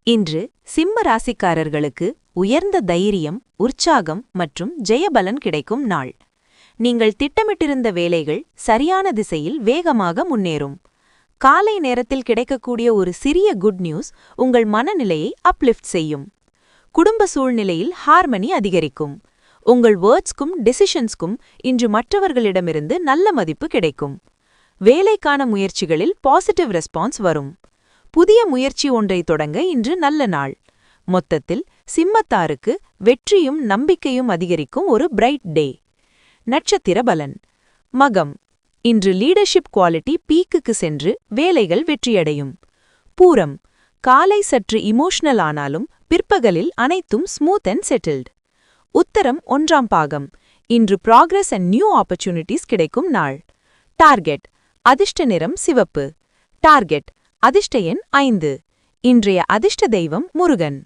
இன்று சிம்ம ராசிக்காரர்களுக்கு உயர்ந்த தைரியம், உற்சாகம் மற்றும் ஜெயபலன் கிடைக்கும் நாள். நீங்கள் திட்டமிட்டிருந்த வேலைகள் சரியான திசையில் வேகமாக முன்னேறும். காலை நேரத்தில் கிடைக்கக்கூடிய ஒரு சிறிய குட் நியூஸ் உங்கள் மனநிலையை அப்லிஃப்ட் செய்யும். குடும்ப சூழ்நிலையில் ஹார்மனி அதிகரிக்கும். உங்கள் வேர்ட்ஸ்க்கும் டெசிஷன்ஸ்க்கும் இன்று மற்றவர்களிடமிருந்து நல்ல மதிப்பு கிடைக்கும். வேலைக்கான முயற்சிகளில் பாசிட்டிவ் ரெஸ்பான்ஸ் வரும். புதிய முயற்சி ஒன்றை தொடங்க இன்று நல்ல நாள். மொத்தத்தில் சிம்மத்தாருக்கு வெற்றியும் நம்பிக்கையும் அதிகரிக்கும் ஒரு பிரைட் டே. நட்சத்திர பலன். மகம். இன்று லீடர்ஷிப் குவாலிட்டி பீக்குக்கு சென்று வேலைகள் வெற்றியடையும். பூரம். காலை சற்று இமோஷனல் ஆனாலும் பிற்பகலில் அனைத்தும் ஸ்மூத் அண்ட் செட்டில்டு. உத்தரம் 1ஆம் பாகம். இன்று ப்ராக்ரஸ் அண்ட் நியூ ஆப்பர்ச்சுனிட்டிஸ் கிடைக்கும் நாள். டார்கெட். அதிர்ஷ்ட நிறம் சிவப்பு. டார்கெட். அதிர்ஷ்ட எண் 5. இன்றைய அதிர்ஷ்ட தெய்வம் முருகன்.